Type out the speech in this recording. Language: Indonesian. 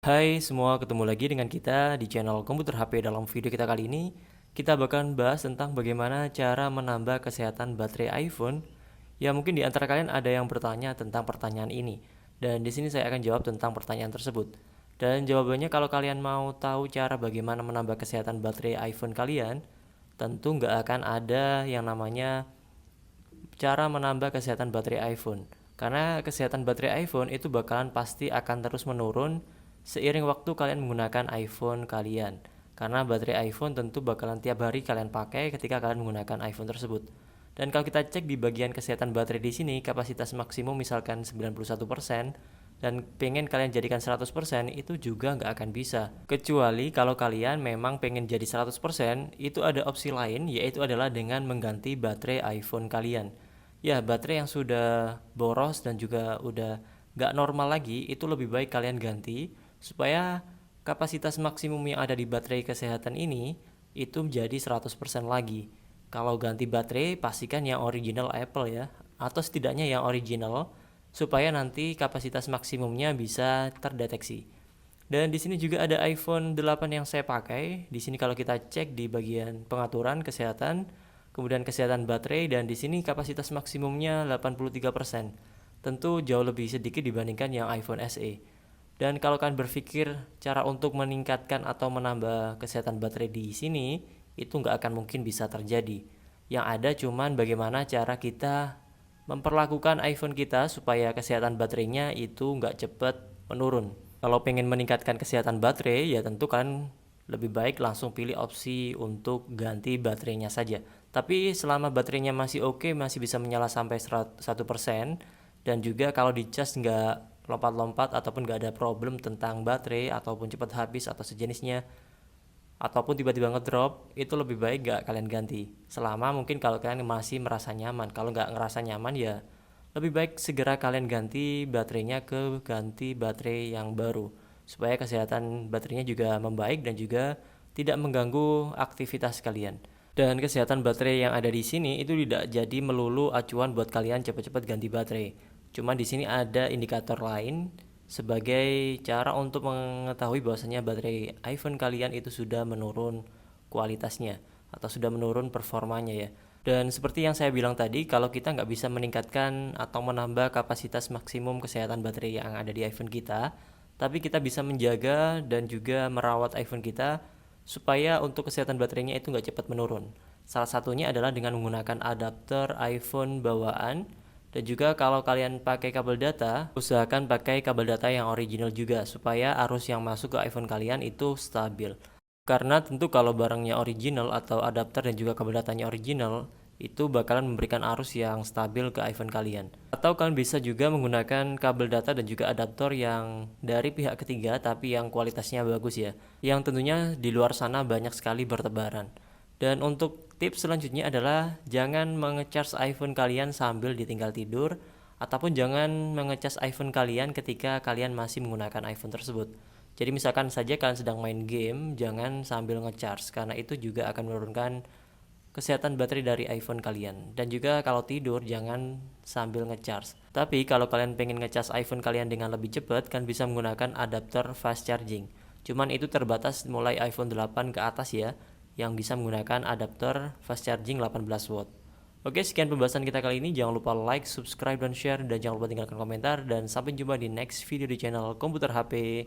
Hai semua, ketemu lagi dengan kita di channel Komputer HP. Dalam video kita kali ini, kita bakalan bahas tentang bagaimana cara menambah kesehatan baterai iPhone. Ya mungkin di antara kalian ada yang bertanya tentang pertanyaan ini. Dan di sini saya akan jawab tentang pertanyaan tersebut. Dan jawabannya kalau kalian mau tahu cara bagaimana menambah kesehatan baterai iPhone kalian, tentu nggak akan ada yang namanya cara menambah kesehatan baterai iPhone. Karena kesehatan baterai iPhone itu bakalan pasti akan terus menurun seiring waktu kalian menggunakan iPhone kalian. Karena baterai iPhone tentu bakalan tiap hari kalian pakai ketika kalian menggunakan iPhone tersebut. Dan kalau kita cek di bagian kesehatan baterai di sini, kapasitas maksimum misalkan 91% dan pengen kalian jadikan 100% itu juga nggak akan bisa. Kecuali kalau kalian memang pengen jadi 100%, itu ada opsi lain, yaitu adalah dengan mengganti baterai iPhone kalian. Ya, baterai yang sudah boros dan juga udah nggak normal lagi, itu lebih baik kalian ganti supaya kapasitas maksimum yang ada di baterai kesehatan ini itu menjadi 100% lagi. Kalau ganti baterai, pastikan yang original Apple ya, atau setidaknya yang original supaya nanti kapasitas maksimumnya bisa terdeteksi. Dan di sini juga ada iPhone 8 yang saya pakai. Di sini kalau kita cek di bagian pengaturan kesehatan, kemudian kesehatan baterai, dan di sini kapasitas maksimumnya 83%. Tentu jauh lebih sedikit dibandingkan yang iPhone SE. Dan kalau kalian berpikir cara untuk meningkatkan atau menambah kesehatan baterai di sini, itu nggak akan mungkin bisa terjadi. Yang ada cuman bagaimana cara kita memperlakukan iPhone kita supaya kesehatan baterainya itu nggak cepat menurun. Kalau pengen meningkatkan kesehatan baterai, ya tentu kalian lebih baik langsung pilih opsi untuk ganti baterainya saja. Tapi selama baterainya masih oke, masih bisa menyala sampai 100%, dan juga kalau dicas nggak lompat-lompat ataupun nggak ada problem tentang baterai ataupun cepat habis atau sejenisnya, ataupun tiba-tiba ngedrop, itu lebih baik nggak kalian ganti. Selama mungkin kalau kalian masih merasa nyaman. Kalau nggak ngerasa nyaman ya lebih baik segera kalian ganti baterainya ke ganti baterai yang baru supaya kesehatan baterainya juga membaik dan juga tidak mengganggu aktivitas kalian. Dan kesehatan baterai yang ada di sini itu tidak jadi melulu acuan buat kalian cepat-cepat ganti baterai. Cuman di sini ada indikator lain sebagai cara untuk mengetahui bahwasanya baterai iPhone kalian itu sudah menurun kualitasnya atau sudah menurun performanya ya. Dan seperti yang saya bilang tadi, kalau kita nggak bisa meningkatkan atau menambah kapasitas maksimum kesehatan baterai yang ada di iPhone kita, tapi kita bisa menjaga dan juga merawat iPhone kita supaya untuk kesehatan baterainya itu nggak cepat menurun. Salah satunya adalah dengan menggunakan adapter iPhone bawaan. Dan juga kalau kalian pakai kabel data, usahakan pakai kabel data yang original juga supaya arus yang masuk ke iPhone kalian itu stabil. Karena tentu kalau barangnya original atau adapter dan juga kabel datanya original, itu bakalan memberikan arus yang stabil ke iPhone kalian. Atau kalian bisa juga menggunakan kabel data dan juga adaptor yang dari pihak ketiga tapi yang kualitasnya bagus ya. Yang tentunya di luar sana banyak sekali bertebaran. Dan untuk tips selanjutnya adalah jangan mengecas iPhone kalian sambil ditinggal tidur, ataupun jangan mengecas iPhone kalian ketika kalian masih menggunakan iPhone tersebut. Jadi misalkan saja kalian sedang main game, jangan sambil ngecharge karena itu juga akan menurunkan kesehatan baterai dari iPhone kalian. Dan juga kalau tidur jangan sambil ngecharge. Tapi kalau kalian pengen ngecas iPhone kalian dengan lebih cepat, kan bisa menggunakan adapter fast charging. Cuman itu terbatas mulai iPhone 8 ke atas ya, yang bisa menggunakan adapter fast charging 18 watt. Oke, sekian pembahasan kita kali ini. Jangan lupa like, subscribe, dan share. Dan jangan lupa tinggalkan komentar. Dan sampai jumpa di next video di channel Komputer HP.